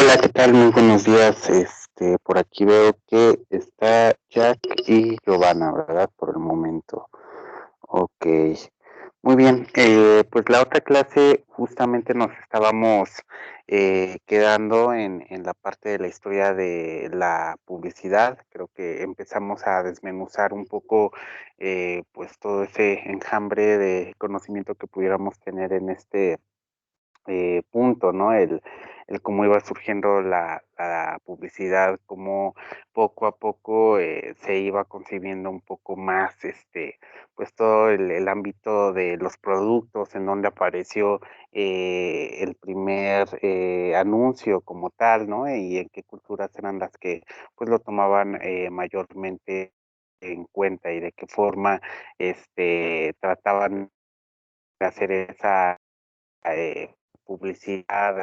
Hola, ¿qué tal? Muy buenos días. Por aquí veo que está Jack y Giovanna, ¿verdad? Por el momento. Ok. Muy bien. Pues la otra clase justamente nos estábamos quedando en la parte de la historia de la publicidad. Creo que empezamos a desmenuzar un poco pues todo ese enjambre de conocimiento que pudiéramos tener en este punto, ¿no? El cómo iba surgiendo la publicidad, cómo poco a poco se iba concibiendo un poco más, pues todo el ámbito de los productos, en donde apareció el primer anuncio como tal, ¿no? Y en qué culturas eran las que pues lo tomaban mayormente en cuenta y de qué forma trataban de hacer esa publicidad,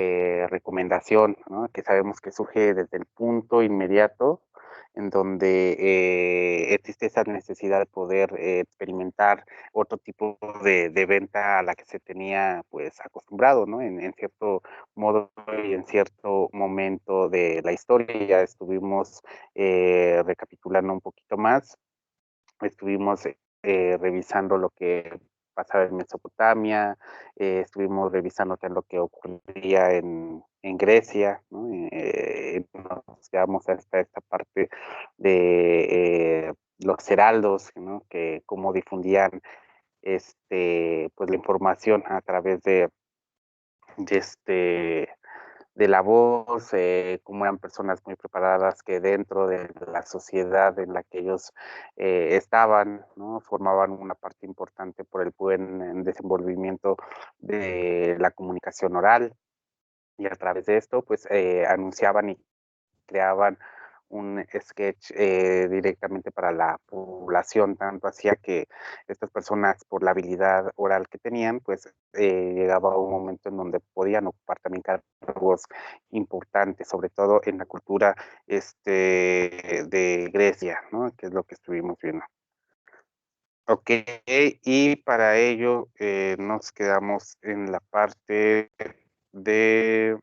recomendación, ¿no? Que sabemos que surge desde el punto inmediato en donde existe esa necesidad de poder experimentar otro tipo de venta a la que se tenía pues acostumbrado, ¿no? En cierto modo y en cierto momento de la historia. Ya estuvimos recapitulando un poquito más, estuvimos revisando lo que pasaba en Mesopotamia, estuvimos revisando qué es lo que ocurría en Grecia, ¿no? Nos quedamos hasta esta parte de los heraldos, ¿no? Que cómo difundían pues la información a través de de la voz, cómo eran personas muy preparadas que dentro de la sociedad en la que ellos estaban, ¿no? Formaban una parte importante por el buen desenvolvimiento de la comunicación oral y a través de esto, pues anunciaban y creaban un sketch directamente para la población, tanto hacía que estas personas, por la habilidad oral que tenían, pues llegaba un momento en donde podían ocupar también cargos importantes, sobre todo en la cultura de Grecia, ¿no? Que es lo que estuvimos viendo. Ok, y para ello nos quedamos en la parte de,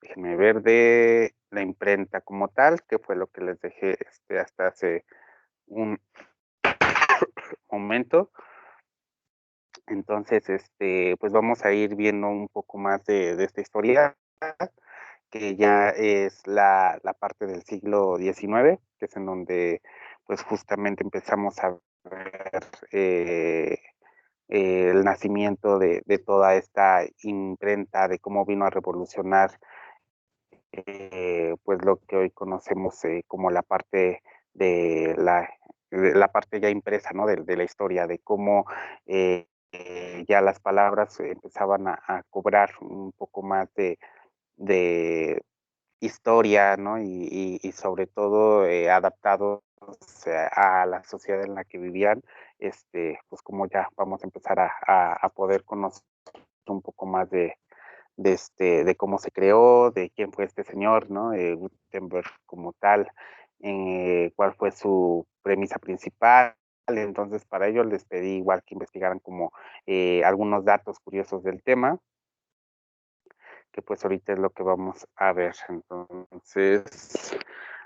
déjenme ver, de la imprenta como tal, que fue lo que les dejé hasta hace un momento. Entonces, pues vamos a ir viendo un poco más de esta historia, que ya es la parte del siglo XIX, que es en donde pues justamente empezamos a ver el nacimiento de toda esta imprenta, de cómo vino a revolucionar pues lo que hoy conocemos como la parte de la parte ya impresa, ¿no? De la historia, de cómo ya las palabras empezaban a cobrar un poco más de historia, ¿no? Y sobre todo adaptados a la sociedad en la que vivían, pues como ya vamos a empezar a poder conocer un poco más de cómo se creó, de quién fue este señor, ¿no? Gutenberg como tal, cuál fue su premisa principal. Entonces, para ello les pedí igual que investigaran como algunos datos curiosos del tema, que pues ahorita es lo que vamos a ver. Entonces,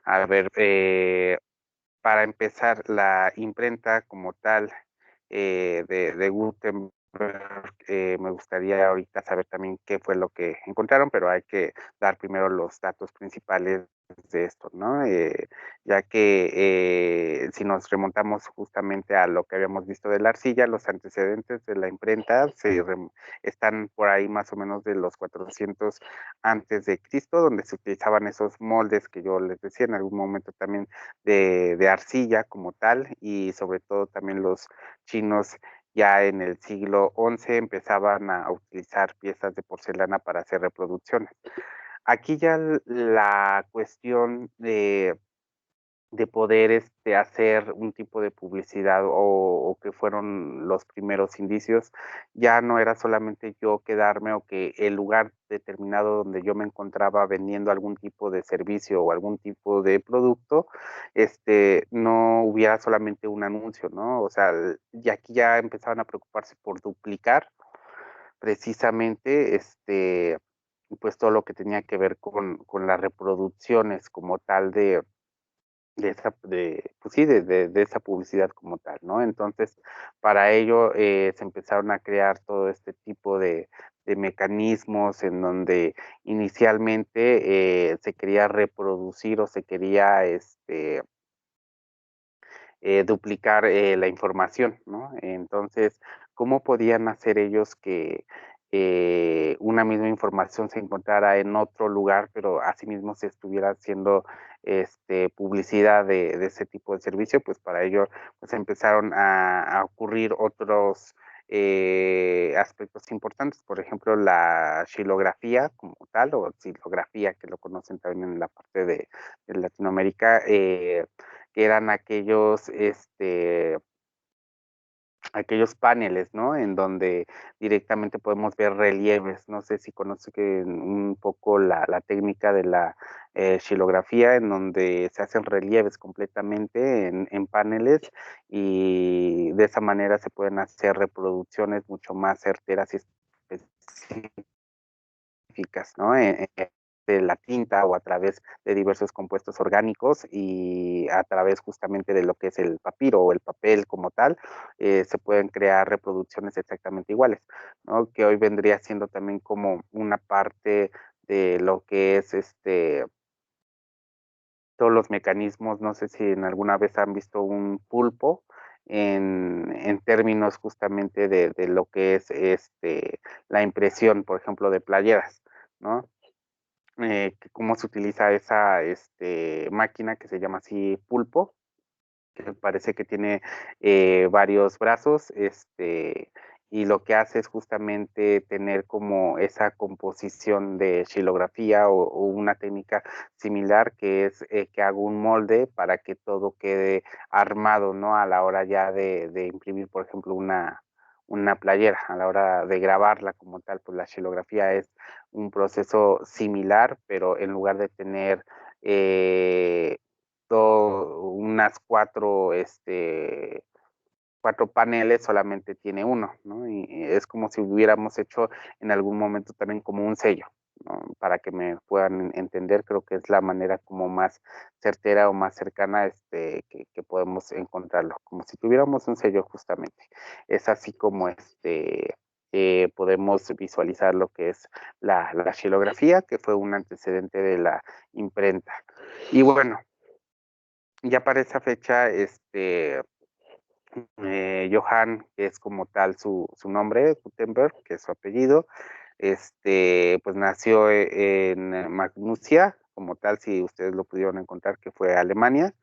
a ver, para empezar, la imprenta como tal de Gutenberg, me gustaría ahorita saber también qué fue lo que encontraron, pero hay que dar primero los datos principales de esto, ¿no? Ya que si nos remontamos justamente a lo que habíamos visto de la arcilla, los antecedentes de la imprenta están por ahí más o menos de los 400 antes de Cristo, donde se utilizaban esos moldes que yo les decía en algún momento también de arcilla como tal, y sobre todo también los chinos ya en el siglo XI empezaban a utilizar piezas de porcelana para hacer reproducciones. Aquí ya la cuestión de poder hacer un tipo de publicidad o que fueron los primeros indicios, ya no era solamente yo quedarme o que el lugar determinado donde yo me encontraba vendiendo algún tipo de servicio o algún tipo de producto, no hubiera solamente un anuncio, ¿no? O sea, y aquí ya empezaban a preocuparse por duplicar precisamente pues todo lo que tenía que ver con las reproducciones como tal de esa, pues sí, de esa publicidad como tal, ¿no? Entonces, para ello se empezaron a crear todo este tipo de mecanismos en donde inicialmente se quería reproducir o se quería duplicar la información, ¿no? Entonces, ¿cómo podían hacer ellos que una misma información se encontrara en otro lugar, pero asimismo se estuviera haciendo publicidad de ese tipo de servicio? Pues para ello pues empezaron a ocurrir otros aspectos importantes, por ejemplo, la xilografía como tal, o xilografía, que lo conocen también en la parte de Latinoamérica, que eran aquellos paneles, ¿no? En donde directamente podemos ver relieves. No sé si conoce que un poco la técnica de la xilografía, en donde se hacen relieves completamente en paneles y de esa manera se pueden hacer reproducciones mucho más certeras y específicas, ¿no? De la tinta o a través de diversos compuestos orgánicos y a través justamente de lo que es el papiro o el papel como tal, se pueden crear reproducciones exactamente iguales, ¿no? Que hoy vendría siendo también como una parte de lo que es todos los mecanismos, no sé si en alguna vez han visto un pulpo en términos justamente de lo que es la impresión, por ejemplo, de playeras, ¿no? Cómo se utiliza esa máquina que se llama así pulpo, que parece que tiene varios brazos, y lo que hace es justamente tener como esa composición de xilografía o una técnica similar que es que hago un molde para que todo quede armado, ¿no? A la hora ya de imprimir, por ejemplo, una playera, a la hora de grabarla como tal, pues la xilografía es un proceso similar, pero en lugar de tener eh, unas cuatro paneles, solamente tiene uno, ¿no? Y es como si hubiéramos hecho en algún momento también como un sello, ¿no? Para que me puedan entender, creo que es la manera como más certera o más cercana que podemos encontrarlo, como si tuviéramos un sello justamente. Es así como podemos visualizar lo que es la xilografía, que fue un antecedente de la imprenta. Y bueno, ya para esa fecha, Johann, que es como tal su nombre, Gutenberg, que es su apellido, pues nació en Magnusia, como tal, si ustedes lo pudieron encontrar, que fue Alemania,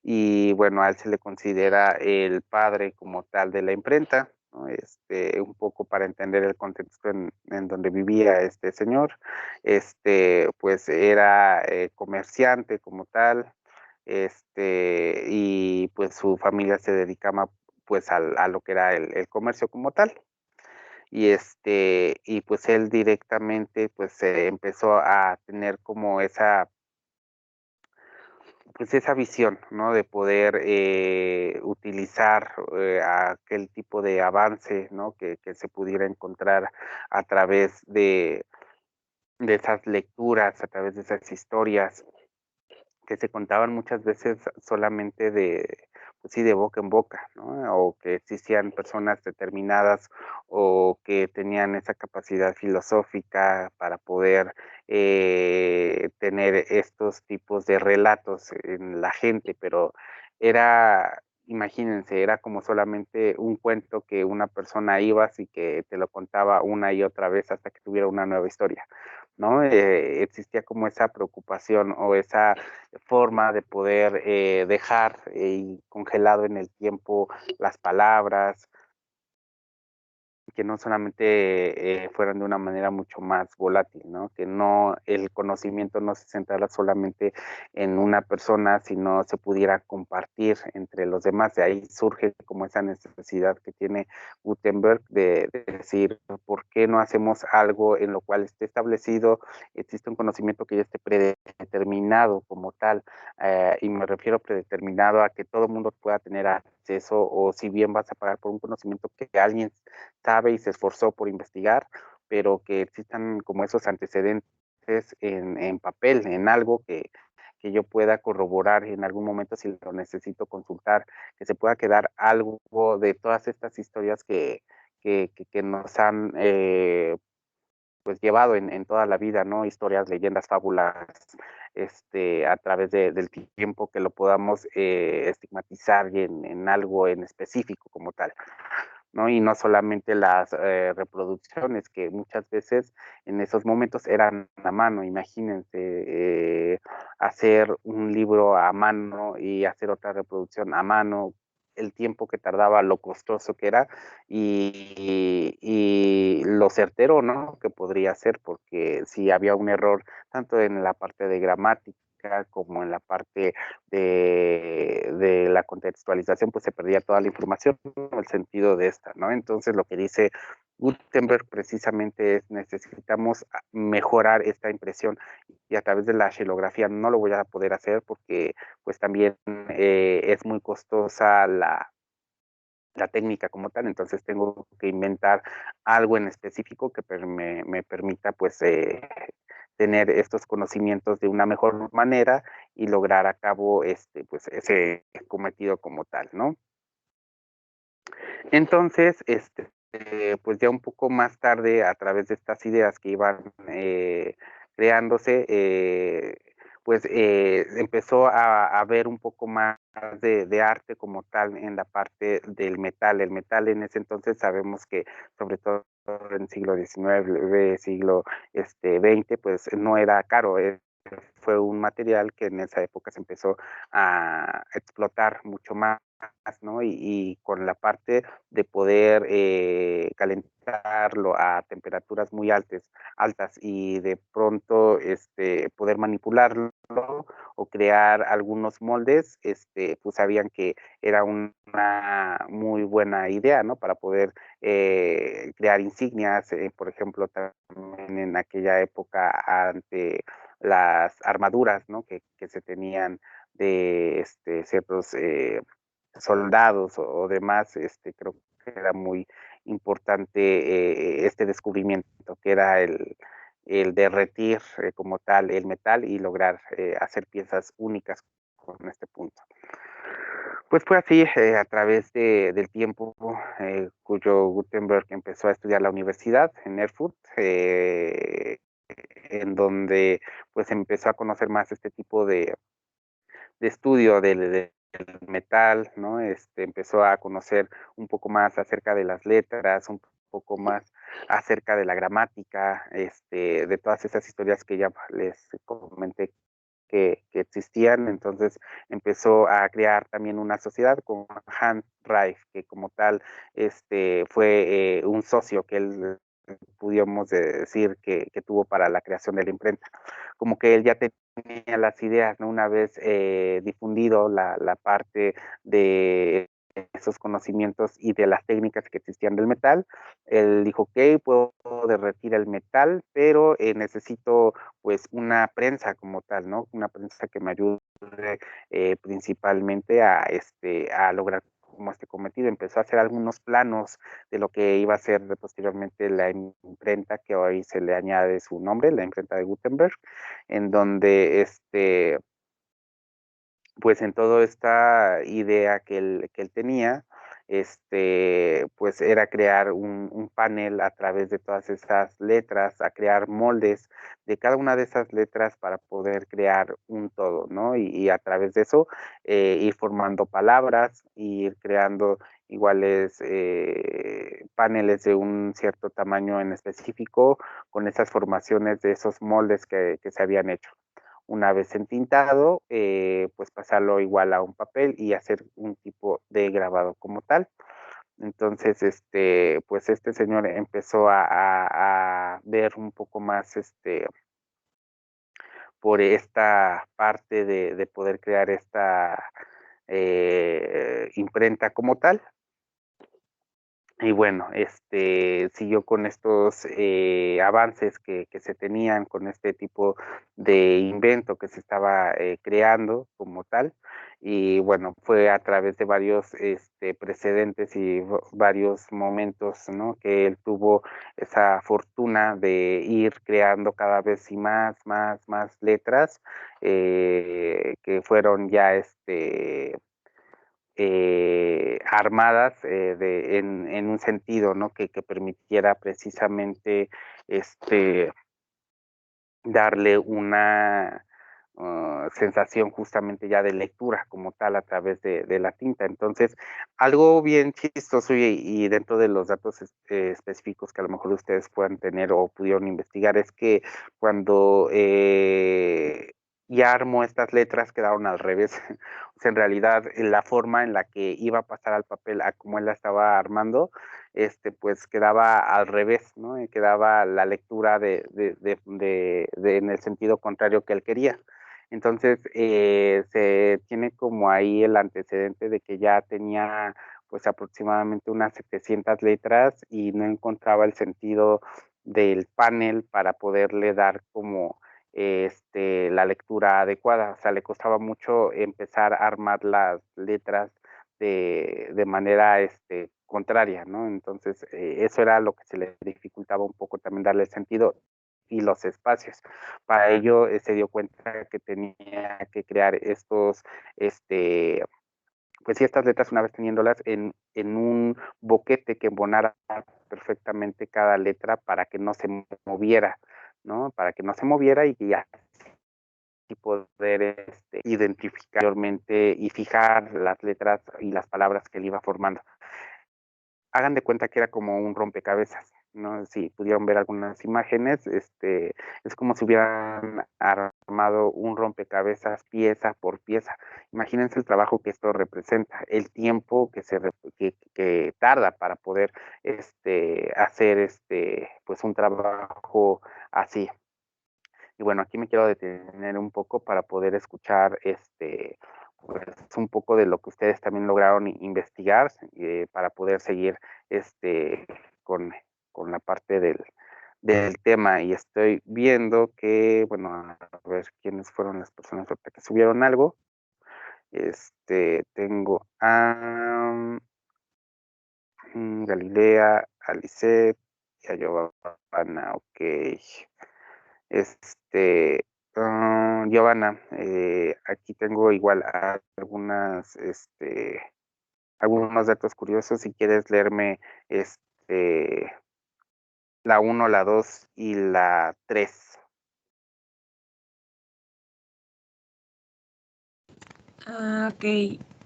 y bueno, a él se le considera el padre como tal de la imprenta, ¿no? Un poco para entender el contexto en donde vivía este señor, pues era comerciante como tal, y pues su familia se dedicaba pues a lo que era el comercio como tal. Y pues él directamente pues empezó a tener como esa visión, ¿no? De poder utilizar aquel tipo de avance, ¿no? Que se pudiera encontrar a través de esas lecturas, a través de esas historias que se contaban muchas veces solamente pues sí, de boca en boca, ¿no? O que existían personas determinadas o que tenían esa capacidad filosófica para poder tener estos tipos de relatos en la gente, pero imagínense, era como solamente un cuento que una persona iba y que te lo contaba una y otra vez hasta que tuviera una nueva historia, ¿no? Existía como esa preocupación o esa forma de poder dejar congelado en el tiempo las palabras, que no solamente fueran de una manera mucho más volátil, ¿no? Que no el conocimiento no se centrara solamente en una persona, sino se pudiera compartir entre los demás. De ahí surge como esa necesidad que tiene Gutenberg de decir, ¿por qué no hacemos algo en lo cual esté establecido, existe un conocimiento que ya esté predeterminado como tal? Y me refiero predeterminado a que todo el mundo pueda tener acceso, o si bien vas a pagar por un conocimiento que alguien sabe y se esforzó por investigar, pero que existan como esos antecedentes en papel, en algo que yo pueda corroborar en algún momento si lo necesito consultar, que se pueda quedar algo de todas estas historias que nos han pues llevado en toda la vida, ¿no? Historias, leyendas, fábulas, a través del tiempo que lo podamos estigmatizar y en algo en específico como tal, ¿no? Y no solamente las reproducciones que muchas veces en esos momentos eran a mano, imagínense hacer un libro a mano y hacer otra reproducción a mano, el tiempo que tardaba, lo costoso que era y lo certero, ¿no? Que podría ser, porque si había un error tanto en la parte de gramática como en la parte de la contextualización, pues se perdía toda la información, el sentido de esta, ¿no? Entonces lo que dice Gutenberg precisamente es necesitamos mejorar esta impresión y a través de la xilografía no lo voy a poder hacer porque pues también es muy costosa la técnica como tal, entonces tengo que inventar algo en específico que me permita pues tener estos conocimientos de una mejor manera y lograr a cabo pues ese cometido como tal, ¿no? Entonces, pues ya un poco más tarde, a través de estas ideas que iban creándose, pues empezó a ver un poco más de arte como tal en la parte del metal. El metal en ese entonces sabemos que sobre todo en siglo XIX, siglo XX, pues no era caro. Fue un material que en esa época se empezó a explotar mucho más, ¿no? Y con la parte de poder calentarlo a temperaturas muy altas y de pronto poder manipularlo o crear algunos moldes, pues sabían que era una muy buena idea, ¿no? Para poder crear insignias, por ejemplo, también en aquella época ante las armaduras, ¿no? Que se tenían de ciertos soldados o demás, creo que era muy importante este descubrimiento, que era el derretir como tal el metal y lograr hacer piezas únicas con este punto. Pues fue así a través del tiempo, cuyo Gutenberg empezó a estudiar la universidad en Erfurt, en donde pues empezó a conocer más este tipo de estudio del metal, ¿no? Empezó a conocer un poco más acerca de las letras, un poco más acerca de la gramática, de todas esas historias que ya les comenté que existían. Entonces empezó a crear también una sociedad con Hans Reich, que como tal fue un socio que él pudiéramos decir que tuvo para la creación de la imprenta. Como que él ya tenía las ideas, ¿no? Una vez difundido la parte de esos conocimientos y de las técnicas que existían del metal, él dijo, ok, puedo derretir el metal, pero necesito pues una prensa como tal, ¿no? Una prensa que me ayude principalmente a lograr como este cometido. Empezó a hacer algunos planos de lo que iba a ser posteriormente la imprenta, que hoy se le añade su nombre, la imprenta de Gutenberg, en donde pues en toda esta idea que él tenía, pues era crear un panel a través de todas esas letras, a crear moldes de cada una de esas letras para poder crear un todo, ¿no? Y a través de eso ir formando palabras, ir creando iguales paneles de un cierto tamaño en específico con esas formaciones de esos moldes que se habían hecho. Una vez entintado, pues pasarlo igual a un papel y hacer un tipo de grabado como tal. Entonces, pues este señor empezó a ver un poco más, por esta parte de poder crear esta imprenta como tal. Y bueno, siguió con estos avances que se tenían con este tipo de invento que se estaba creando como tal. y bueno, fue a través de varios precedentes y varios momentos, ¿no? Que él tuvo esa fortuna de ir creando cada vez y más letras, que fueron ya armadas en un sentido, ¿no? Que permitiera precisamente este, darle una sensación justamente ya de lectura como tal a través de la tinta. Entonces, algo bien chistoso y dentro de los datos específicos que a lo mejor ustedes puedan tener o pudieron investigar es que cuando ya armó estas letras quedaron al revés. O sea, en realidad la forma en la que iba a pasar al papel a como él la estaba armando, pues quedaba al revés, ¿no? Y quedaba la lectura en el sentido contrario que él quería. Entonces, se tiene como ahí el antecedente de que ya tenía pues aproximadamente unas 700 letras y no encontraba el sentido del panel para poderle dar como la lectura adecuada. O sea, le costaba mucho empezar a armar las letras de manera contraria, ¿no? Entonces, eso era lo que se le dificultaba un poco también darle sentido y los espacios. Para ello, se dio cuenta que tenía que crear pues sí, estas letras, una vez teniéndolas en un boquete que embonara perfectamente cada letra para que no se moviera, ¿no? Para que no se moviera y ya y poder identificar mayormente y fijar las letras y las palabras que él iba formando. Hagan de cuenta que era como un rompecabezas, ¿no? Si pudieron ver algunas imágenes, es como si hubieran armado un rompecabezas pieza por pieza. Imagínense el trabajo que esto representa, el tiempo que tarda para poder hacer pues un trabajo así. Y bueno, aquí me quiero detener un poco para poder escuchar pues un poco de lo que ustedes también lograron investigar para poder seguir este, con, con la parte del tema. Y estoy viendo que, bueno, a ver quiénes fueron las personas ahorita que subieron algo. Tengo a Galilea, a Lisette y a Giovanna, ok. Este, Giovanna, aquí tengo igual algunos datos curiosos. Si quieres leerme la uno, la 2 y la 3. Ok.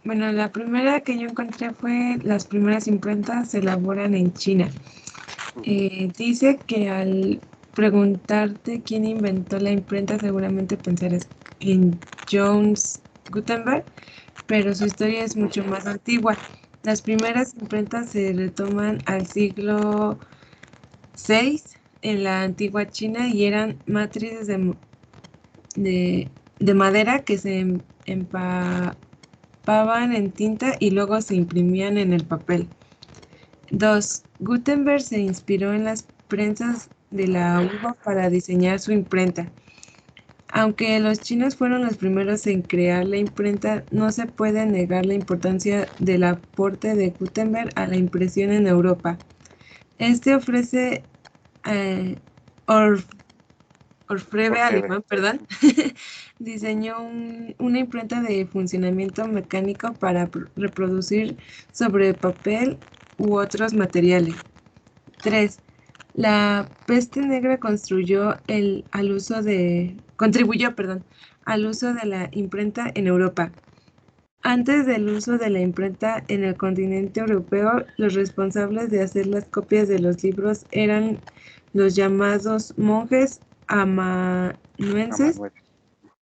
Bueno, la primera que yo encontré fue las primeras imprentas se elaboran en China. Dice que al preguntarte quién inventó la imprenta, seguramente pensarás en Johannes Gutenberg, pero su historia es mucho más antigua. Las primeras imprentas se retoman al siglo VI en la antigua China y eran matrices de, de madera que se empapaban en tinta y luego se imprimían en el papel. 2. Gutenberg se inspiró en las prensas de la uva para diseñar su imprenta. Aunque los chinos fueron los primeros en crear la imprenta, no se puede negar la importancia del aporte de Gutenberg a la impresión en Europa. Este ofrece eh, Orf- Orfebre Orfebre. alemán, perdón, diseñó una imprenta de funcionamiento mecánico para reproducir sobre papel u otros materiales. 3. La peste negra contribuyó, perdón, al uso de la imprenta en Europa. Antes del uso de la imprenta en el continente europeo, los responsables de hacer las copias de los libros eran los llamados monjes amanuenses Amanuel.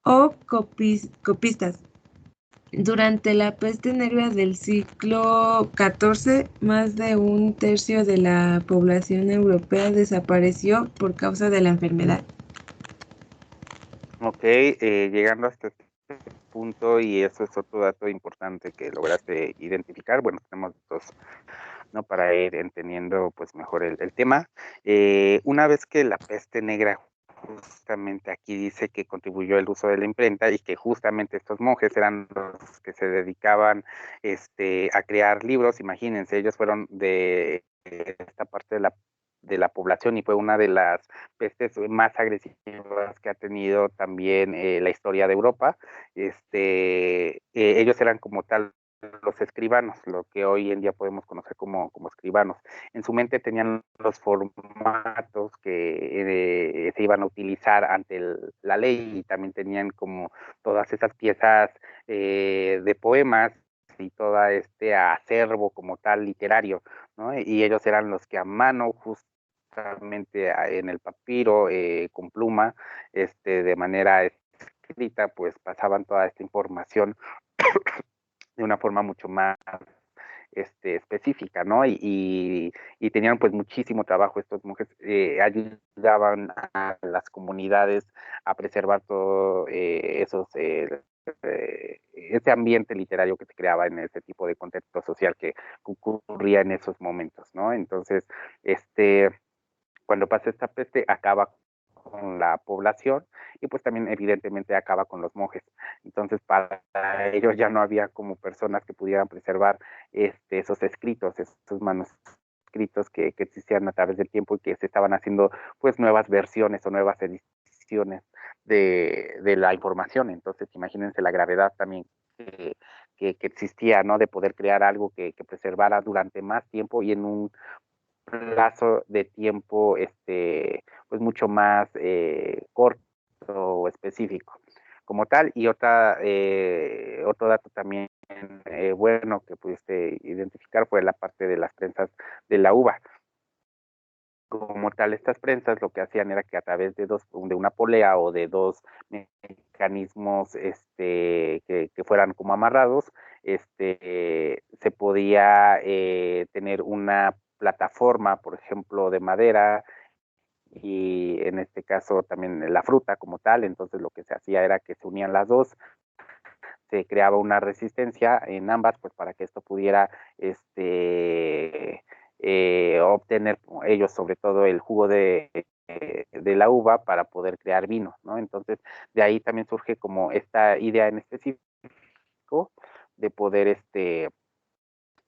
o copistas. Durante la peste negra del siglo XIV, más de un tercio de la población europea desapareció por causa de la enfermedad. Ok, llegando hasta este punto, y eso es otro dato importante que lograste identificar. Bueno, tenemos dos, ¿no? Para ir entendiendo pues mejor el tema. Una vez que la peste negra justamente aquí dice que contribuyó el uso de la imprenta y que justamente estos monjes eran los que se dedicaban a crear libros. Imagínense, ellos fueron de esta parte de la población y fue una de las pestes más agresivas que ha tenido también la historia de Europa. Ellos eran como tal los escribanos, lo que hoy en día podemos conocer como escribanos. En su mente tenían los formatos que se iban a utilizar ante la ley y también tenían como todas esas piezas de poemas y todo este acervo como tal literario, ¿no? Y ellos eran los que a mano justamente en el papiro con pluma, de manera escrita, pues pasaban toda esta información de una forma mucho más específica, ¿no? Y tenían pues muchísimo trabajo estos monjes, ayudaban a las comunidades a preservar todo ese ambiente literario que se creaba en ese tipo de contexto social que ocurría en esos momentos, ¿no? Entonces, cuando pasa esta peste, acaba con la población y pues también evidentemente acaba con los monjes. Entonces para ellos ya no había como personas que pudieran preservar esos escritos, esos manuscritos que existían a través del tiempo y que se estaban haciendo pues nuevas versiones o nuevas ediciones de la información. Entonces imagínense la gravedad también que existía, ¿no? De poder crear algo que preservara durante más tiempo y en un plazo de tiempo pues mucho más corto o específico como tal. Y otro dato también bueno que pudiste identificar fue la parte de las prensas de la uva. Como tal, estas prensas lo que hacían era que a través de una polea o de dos mecanismos que fueran como amarrados, se podía tener una plataforma, por ejemplo, de madera y en este caso también la fruta como tal. Entonces lo que se hacía era que se unían las dos, se creaba una resistencia en ambas, pues para que esto pudiera obtener ellos sobre todo el jugo de la uva para poder crear vino, ¿no? Entonces de ahí también surge como esta idea en específico de poder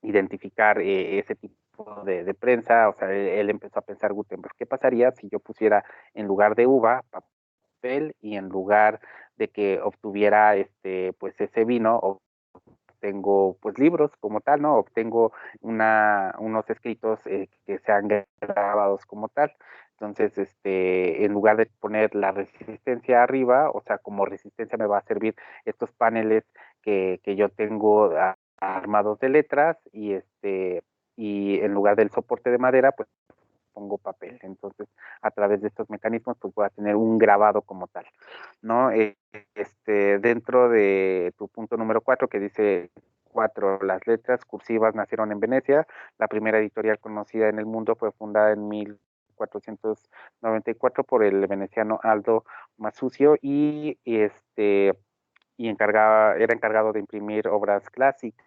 identificar ese tipo de prensa. O sea, él empezó a pensar, Gutenberg, ¿qué pasaría si yo pusiera en lugar de uva papel y en lugar de que obtuviera pues ese vino, obtengo pues libros como tal, ¿no? Obtengo unos escritos que sean grabados como tal. Entonces, en lugar de poner la resistencia arriba, o sea, como resistencia me va a servir estos paneles que yo tengo armados de letras y en lugar del soporte de madera, pues pongo papel. Entonces, a través de estos mecanismos, pues voy a tener un grabado como tal, ¿no? Dentro de tu punto número 4, que dice 4, las letras cursivas nacieron en Venecia. La primera editorial conocida en el mundo fue fundada en 1494 por el veneciano Aldo Masuccio era encargado de imprimir obras clásicas,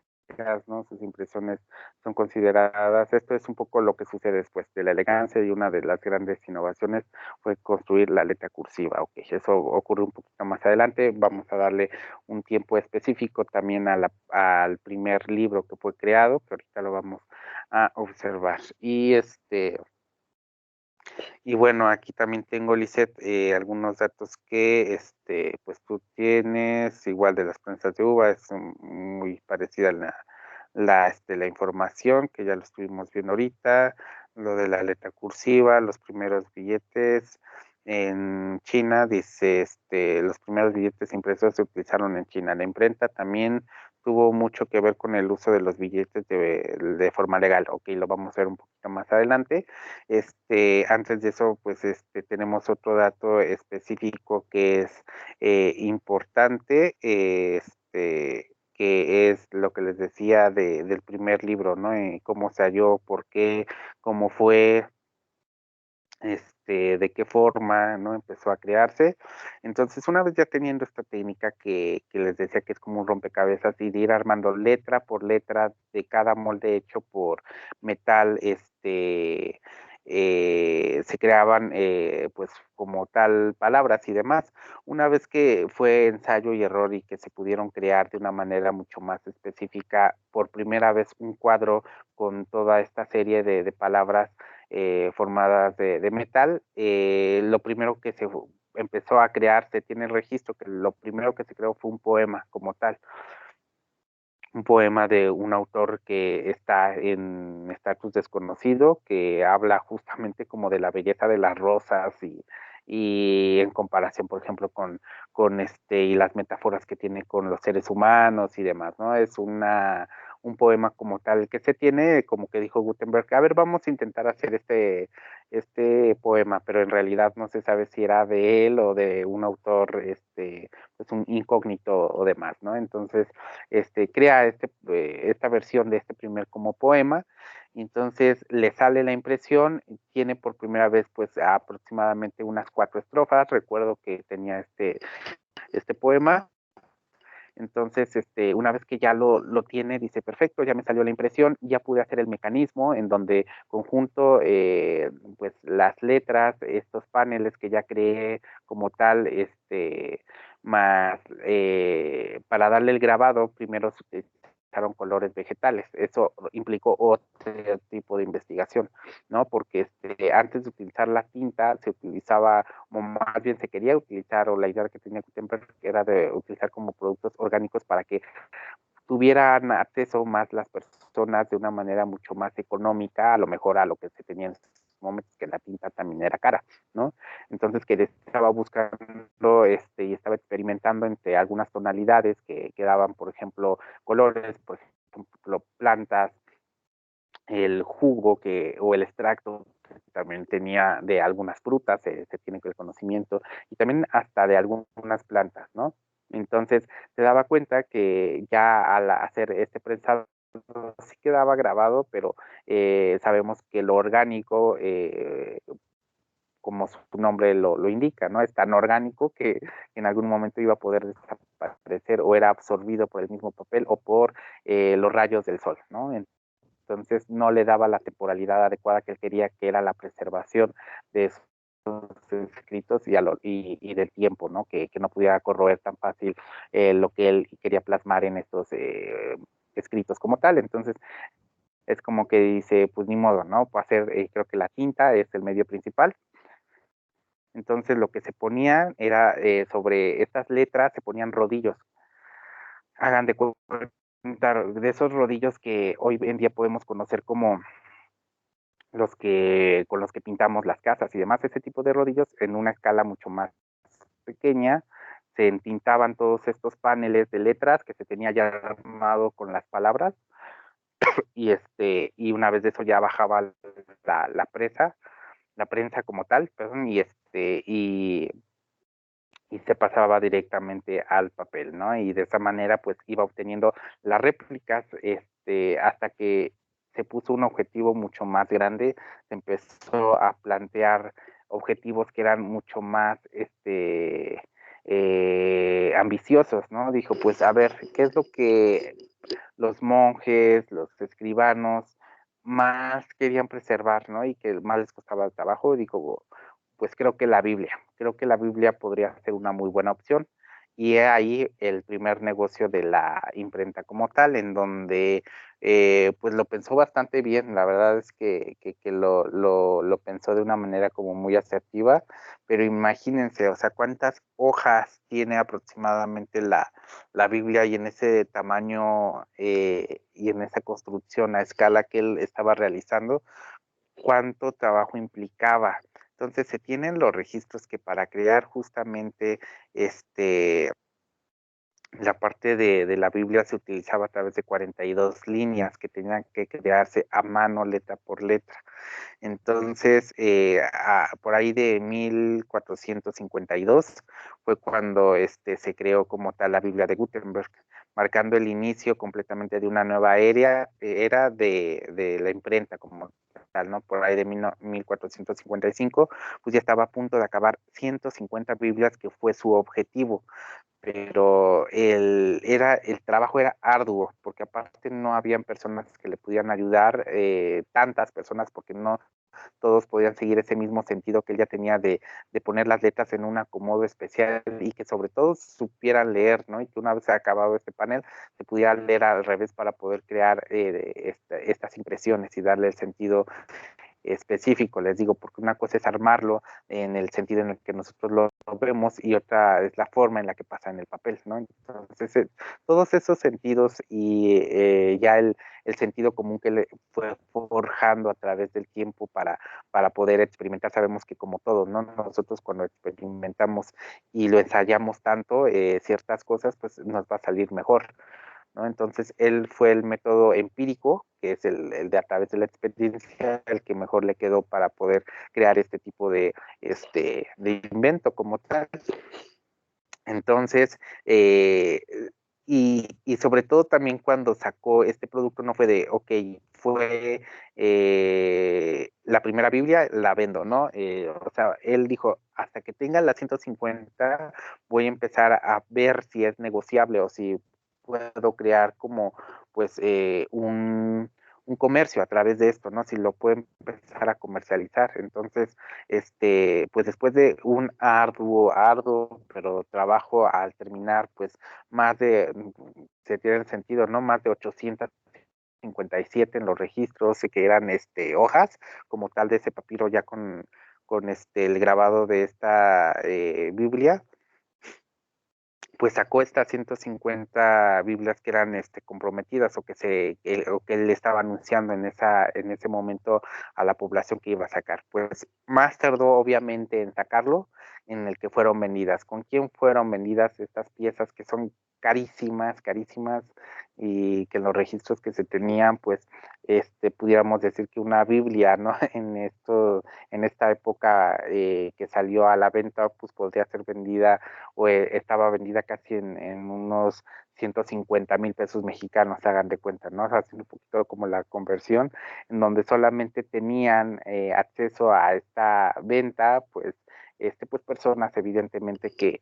¿no? Sus impresiones son consideradas, esto es un poco lo que sucede después de la elegancia, y una de las grandes innovaciones fue construir la letra cursiva. Ok, eso ocurre un poquito más adelante. Vamos a darle un tiempo específico también al primer libro que fue creado, que ahorita lo vamos a observar. Y bueno, aquí también tengo, Lisette, algunos datos que pues tú tienes, igual de las prensas de uva, es muy parecida la información que ya lo estuvimos viendo ahorita, lo de la letra cursiva, los primeros billetes en China, dice, los primeros billetes impresos se utilizaron en China. La imprenta también tuvo mucho que ver con el uso de los billetes de forma legal. Ok, lo vamos a ver un poquito más adelante. Antes de eso, pues tenemos otro dato específico que es importante, que es lo que les decía del primer libro, ¿no? Cómo se halló, por qué, cómo fue, de qué forma, ¿no? Empezó a crearse. Entonces, una vez ya teniendo esta técnica que les decía que es como un rompecabezas y de ir armando letra por letra de cada molde hecho por metal, se creaban pues como tal palabras y demás. Una vez que fue ensayo y error y que se pudieron crear de una manera mucho más específica, por primera vez un cuadro con toda esta serie de palabras formadas de metal, lo primero que se empezó a crear, se tiene el registro que lo primero que se creó fue un poema como tal, un poema de un autor que está en estatus desconocido, que habla justamente como de la belleza de las rosas y en comparación, por ejemplo, con y las metáforas que tiene con los seres humanos y demás, ¿no? Es un poema como tal que se tiene, como que dijo Gutenberg, a ver, vamos a intentar hacer este poema, pero en realidad no se sabe si era de él o de un autor, pues un incógnito o demás, ¿no? Entonces, crea esta versión de este primer como poema, y entonces le sale la impresión, tiene por primera vez pues aproximadamente unas 4 estrofas, recuerdo que tenía este poema. Entonces, una vez que ya lo tiene, dice, perfecto, ya me salió la impresión, ya pude hacer el mecanismo en donde conjunto pues las letras, estos paneles que ya creé como tal, más para darle el grabado, primero se utilizaron colores vegetales. Eso implicó otro tipo de investigación, ¿no? Porque antes de utilizar la tinta, se utilizaba, o más bien se quería utilizar, o la idea que tenía Gutenberg era de utilizar como productos orgánicos para que tuvieran acceso más las personas de una manera mucho más económica, a lo mejor a lo que se tenía en estos momentos, que la tinta también era cara, ¿no? Entonces que estaba buscando y estaba experimentando entre algunas tonalidades que daban, por ejemplo, colores, por ejemplo, plantas, el jugo o el extracto que también tenía de algunas frutas, se tiene el conocimiento, y también hasta de algunas plantas, ¿no? Entonces se daba cuenta que ya al hacer este prensado sí quedaba grabado, pero sabemos que lo orgánico, como su nombre lo indica, ¿no? Es tan orgánico que en algún momento iba a poder desaparecer o era absorbido por el mismo papel o por los rayos del sol, ¿no? Entonces no le daba la temporalidad adecuada que él quería, que era la preservación de esos escritos y del tiempo, ¿no? Que no pudiera corroer tan fácil lo que él quería plasmar en estos escritos como tal. Entonces es como que dice, pues ni modo, ¿no? Para hacer, creo que la tinta es el medio principal. Entonces lo que se ponía era sobre estas letras se ponían rodillos. Hagan de cuenta de esos rodillos que hoy en día podemos conocer como con los que pintamos las casas y demás, ese tipo de rodillos en una escala mucho más pequeña, se entintaban todos estos paneles de letras que se tenía ya armado con las palabras, y una vez de eso ya bajaba la prensa como tal, perdón, y se pasaba directamente al papel, ¿no? Y de esa manera pues iba obteniendo las réplicas, hasta que se puso un objetivo mucho más grande, se empezó a plantear objetivos que eran mucho más ambiciosos, ¿no? Dijo, pues a ver, ¿qué es lo que los monjes, los escribanos más querían preservar, ¿no? Y que más les costaba el trabajo? Dijo, pues creo que la Biblia podría ser una muy buena opción. Y he ahí el primer negocio de la imprenta como tal, en donde pues lo pensó bastante bien. La verdad es que lo pensó de una manera como muy asertiva, pero imagínense, o sea, cuántas hojas tiene aproximadamente la Biblia, y en ese tamaño y en esa construcción a escala que él estaba realizando, cuánto trabajo implicaba. Entonces se tienen los registros que para crear justamente la parte de la Biblia se utilizaba a través de 42 líneas que tenían que crearse a mano, letra por letra. Entonces, por ahí de 1452 fue cuando se creó como tal la Biblia de Gutenberg, marcando el inicio completamente de una nueva era de la imprenta como tal, ¿no? Por ahí de 1455, pues ya estaba a punto de acabar 150 Biblias, que fue su objetivo, pero el trabajo era arduo, porque aparte no habían personas que le pudieran ayudar, tantas personas, porque no todos podían seguir ese mismo sentido que él ya tenía de poner las letras en un acomodo especial y que sobre todo supieran leer, ¿no? Y que una vez acabado este panel se pudiera leer al revés para poder crear estas impresiones y darle el sentido específico, les digo, porque una cosa es armarlo en el sentido en el que nosotros lo vemos y otra es la forma en la que pasa en el papel, ¿no? Entonces, todos esos sentidos y ya el sentido común que le fue forjando a través del tiempo para poder experimentar, sabemos que como todos, ¿no? Nosotros cuando experimentamos y lo ensayamos tanto, ciertas cosas, pues nos va a salir mejor. ¿No? Entonces, él fue el método empírico, que es el de a través de la experiencia, el que mejor le quedó para poder crear este tipo de invento como tal. Entonces, y sobre todo también cuando sacó este producto no fue de, ok, fue la primera Biblia, la vendo, ¿no? O sea, él dijo, hasta que tenga la 150 voy a empezar a ver si es negociable o si puedo crear como pues un comercio a través de esto, ¿no? Si lo puedo empezar a comercializar. Entonces, pues después de un arduo, pero trabajo al terminar, pues más de, se tiene el sentido, ¿no? Más de 857 en los registros, que eran hojas como tal de ese papiro ya con el grabado de esta Biblia, pues sacó estas 150 Biblias que eran comprometidas o que él estaba anunciando en ese momento a la población que iba a sacar. Pues más tardó obviamente en sacarlo, en el que fueron vendidas. ¿Con quién fueron vendidas estas piezas que son carísimas, carísimas, y que en los registros que se tenían, pues pudiéramos decir que una Biblia, ¿no? En esta época que salió a la venta, pues podría ser vendida o estaba vendida casi en unos 150,000 pesos mexicanos, hagan de cuenta, ¿no? O sea, haciendo un poquito como la conversión, en donde solamente tenían acceso a esta venta, pues, pues personas evidentemente que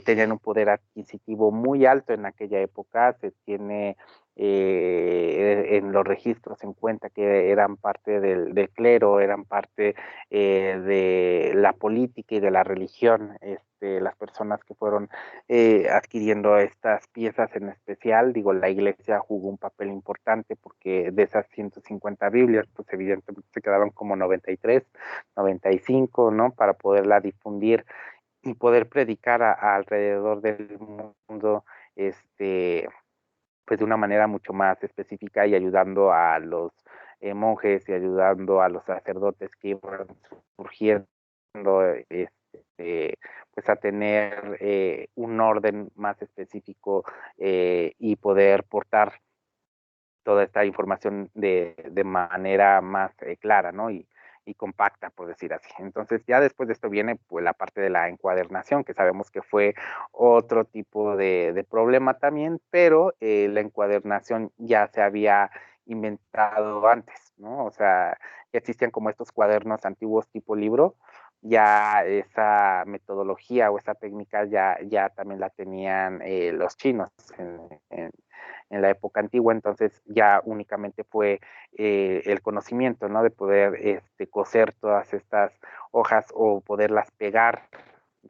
tenían un poder adquisitivo muy alto en aquella época. Se tiene en los registros en cuenta que eran parte del clero, eran parte de la política y de la religión, las personas que fueron adquiriendo estas piezas en especial. Digo, la iglesia jugó un papel importante porque de esas 150 Biblias, pues evidentemente se quedaron como 93, 95, ¿no? Para poderla difundir y poder predicar alrededor del mundo, pues de una manera mucho más específica y ayudando a los monjes y ayudando a los sacerdotes que iban surgiendo, pues a tener un orden más específico y poder portar toda esta información de manera más clara, ¿no? Y compacta, por decir así. Entonces, ya después de esto viene pues la parte de la encuadernación, que sabemos que fue otro tipo de problema también, pero la encuadernación ya se había inventado antes, ¿no? O sea, ya existían como estos cuadernos antiguos tipo libro, ya esa metodología o esa técnica ya también la tenían los chinos en la época antigua, entonces ya únicamente fue el conocimiento, ¿no? De poder coser todas estas hojas o poderlas pegar.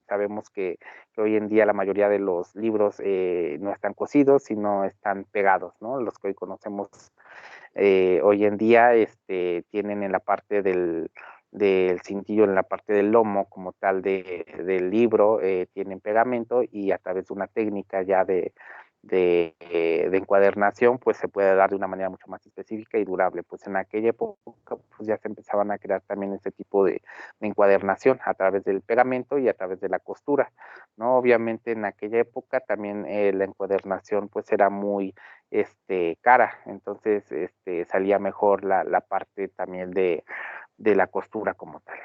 Sabemos que hoy en día la mayoría de los libros no están cosidos, sino están pegados, ¿no? Los que hoy conocemos hoy en día tienen en la parte del cintillo, en la parte del lomo como tal del libro, tienen pegamento y a través de una técnica ya de encuadernación, pues se puede dar de una manera mucho más específica y durable. Pues en aquella época pues ya se empezaban a crear también este tipo de encuadernación a través del pegamento y a través de la costura, ¿no? Obviamente en aquella época también la encuadernación pues era muy cara, entonces salía mejor la parte también de la costura como tal.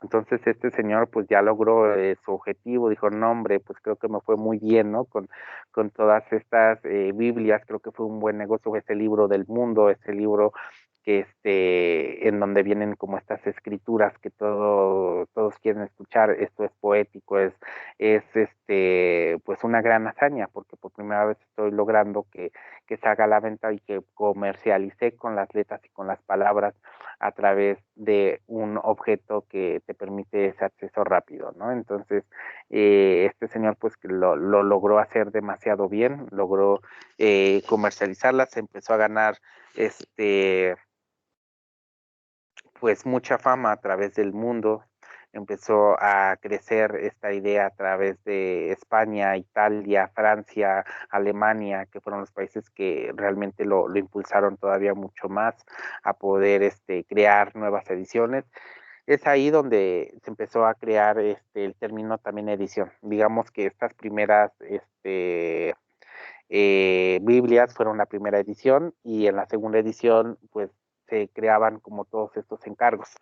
Entonces este señor pues ya logró su objetivo, dijo, no hombre, pues creo que me fue muy bien, ¿no? Con todas estas Biblias, creo que fue un buen negocio ese libro del mundo, ese libro que en donde vienen como estas escrituras que todos quieren escuchar, esto es poético, es pues una gran hazaña, porque por primera vez estoy logrando que se haga la venta y que comercialicé con las letras y con las palabras a través de un objeto que te permite ese acceso rápido, ¿no? Entonces, este señor pues lo logró hacer demasiado bien, logró comercializarlas, empezó a ganar pues mucha fama a través del mundo, empezó a crecer esta idea a través de España, Italia, Francia, Alemania, que fueron los países que realmente lo impulsaron todavía mucho más a poder crear nuevas ediciones. Es ahí donde se empezó a crear el término también edición. Digamos que estas primeras Biblias fueron la primera edición y en la segunda edición pues se creaban como todos estos encargos.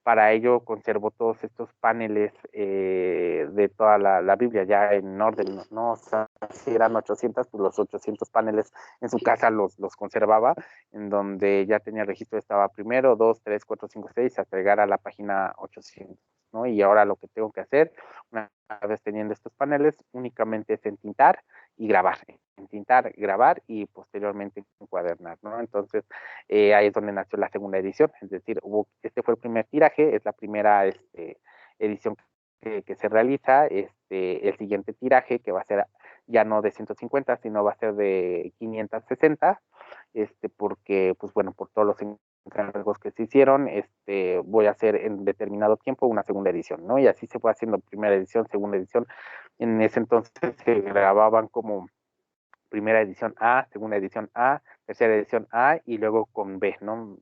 Para ello conservó todos estos paneles de toda la Biblia ya en orden, ¿no? O sea, si eran 800, pues los 800 paneles en su casa los conservaba, en donde ya tenía el registro, estaba primero, 2, 3, 4, 5, 6, hasta llegar a la página 800, ¿no? Y ahora lo que tengo que hacer, una vez teniendo estos paneles, únicamente es entintar y grabar, entintar, grabar y posteriormente encuadernar, ¿no? Entonces, ahí es donde nació la segunda edición, es decir, este fue el primer tiraje, es la primera edición que se realiza, el siguiente tiraje que va a ser ya no de 150, sino va a ser de 560, porque, pues bueno, por todos los encargos que se hicieron, voy a hacer en determinado tiempo una segunda edición, ¿no? Y así se fue haciendo primera edición, segunda edición. En ese entonces se grababan como primera edición A, segunda edición A, tercera edición A y luego con B, ¿no?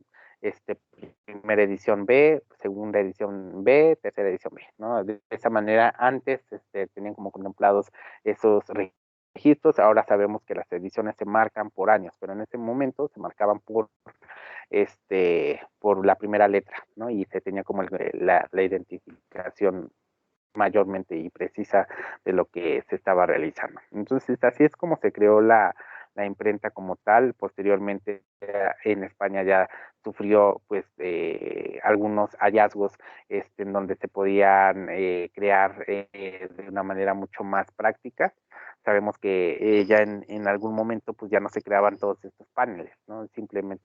Primera edición B, segunda edición B, tercera edición B, ¿no? De esa manera antes tenían como contemplados esos registros, ahora sabemos que las ediciones se marcan por años, pero en ese momento se marcaban por la primera letra, ¿no? Y se tenía como la identificación mayormente y precisa de lo que se estaba realizando. Entonces, así es como se creó la imprenta como tal. Posteriormente, en España ya sufrió pues algunos hallazgos en donde se podían crear de una manera mucho más práctica. Sabemos que ya en algún momento pues ya no se creaban todos estos paneles, ¿no? Simplemente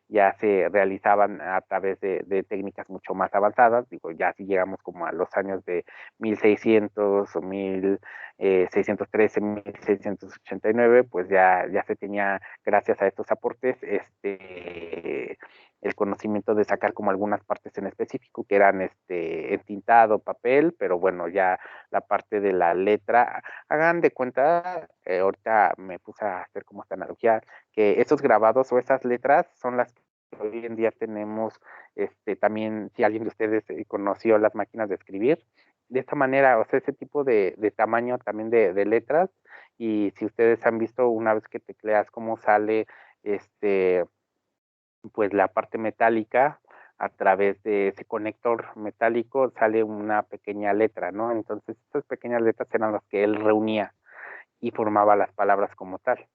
ya se realizaban a través de técnicas mucho más avanzadas, digo, ya si llegamos como a los años de 1600 o 1613, 1689, pues ya se tenía, gracias a estos aportes, el conocimiento de sacar como algunas partes en específico, que eran entintado, papel, pero bueno, ya la parte de la letra, hagan de cuenta, ahorita me puse a hacer como esta analogía, que esos grabados o esas letras son las que hoy en día tenemos, también si alguien de ustedes conoció las máquinas de escribir, de esta manera, o sea, ese tipo de tamaño también de letras, y si ustedes han visto una vez que tecleas cómo sale, pues la parte metálica, a través de ese conector metálico sale una pequeña letra, ¿no? Entonces, estas pequeñas letras eran las que él reunía y formaba las palabras como tal,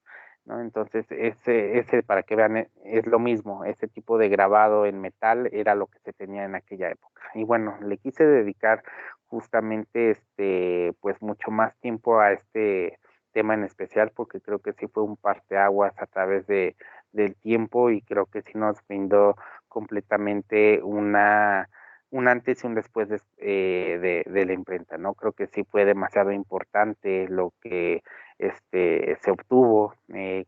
¿no? Entonces, ese para que vean, es lo mismo, ese tipo de grabado en metal era lo que se tenía en aquella época. Y bueno, le quise dedicar justamente, pues mucho más tiempo a este tema en especial, porque creo que sí fue un parteaguas a través del tiempo y creo que sí nos brindó completamente un antes y un después de la imprenta, ¿no? Creo que sí fue demasiado importante lo que se obtuvo,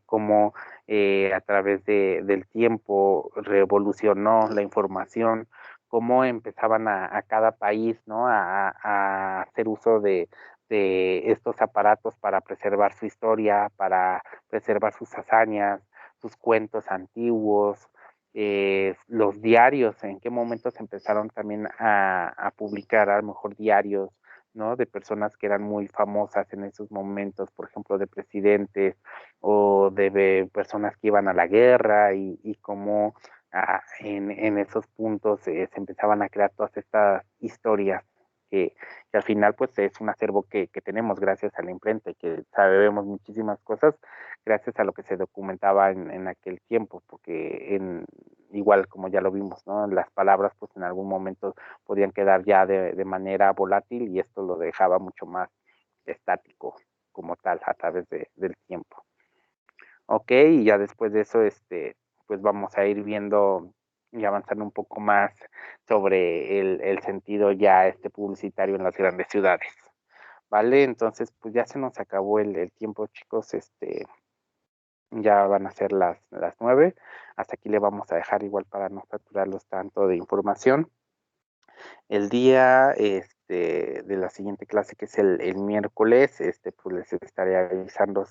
cómo a través del tiempo revolucionó la información, cómo empezaban a cada país, ¿no? A hacer uso de estos aparatos para preservar su historia, para preservar sus hazañas, sus cuentos antiguos, los diarios, en qué momentos empezaron también a publicar a lo mejor diarios, ¿no? De personas que eran muy famosas en esos momentos, por ejemplo, de presidentes o de personas que iban a la guerra y cómo en esos puntos se empezaban a crear todas estas historias que al final pues es un acervo que tenemos gracias a la imprenta y que sabemos muchísimas cosas gracias a lo que se documentaba en aquel tiempo, porque igual como ya lo vimos, ¿no? Las palabras pues en algún momento podían quedar ya de manera volátil y esto lo dejaba mucho más estático como tal a través del tiempo. Ok, y ya después de eso, pues vamos a ir viendo y avanzar un poco más sobre el sentido ya publicitario en las grandes ciudades. ¿Vale? Entonces, pues ya se nos acabó el tiempo, chicos. Ya van a ser las 9. Hasta aquí le vamos a dejar igual para no saturarlos tanto de información. El día de la siguiente clase, que es el miércoles, pues les estaré avisando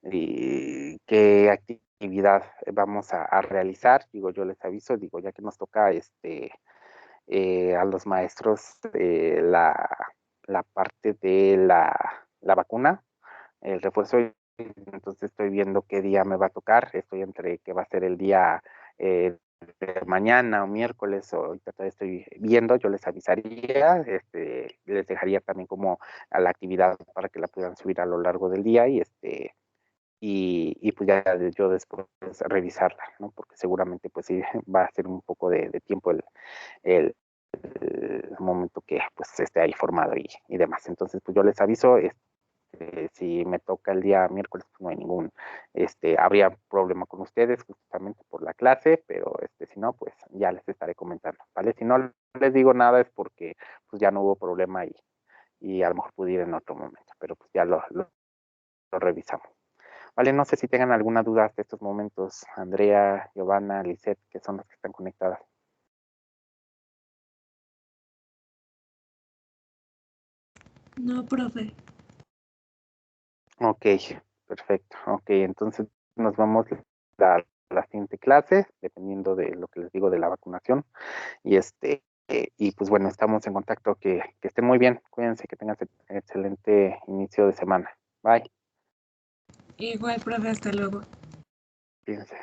qué actividad vamos a realizar. Digo, yo les aviso, digo, ya que nos toca a los maestros la parte de la vacuna, el refuerzo. Entonces estoy viendo qué día me va a tocar. Estoy entre que va a ser el día de mañana o miércoles, o ahorita todavía estoy viendo. Yo les avisaría, les dejaría también como a la actividad para que la puedan subir a lo largo del día y pues ya yo después revisarla, ¿no? Porque seguramente pues sí va a ser un poco de tiempo el, el momento que pues esté ahí formado y demás. Entonces pues yo les aviso. Si me toca el día miércoles, pues no hay ningún, habría problema con ustedes justamente por la clase, pero si no, pues ya les estaré comentando, ¿vale? Si no les digo nada es porque pues ya no hubo problema y a lo mejor pude ir en otro momento, pero pues ya lo revisamos. Vale, no sé si tengan alguna duda hasta estos momentos, Andrea, Giovanna, Lisette, que son las que están conectadas. No, profe. Ok, perfecto. Ok, entonces nos vamos a la siguiente clase, dependiendo de lo que les digo de la vacunación. Y y pues bueno, estamos en contacto. Que estén muy bien. Cuídense, que tengan excelente inicio de semana. Bye. Igual, profe, hasta luego. Cuídense.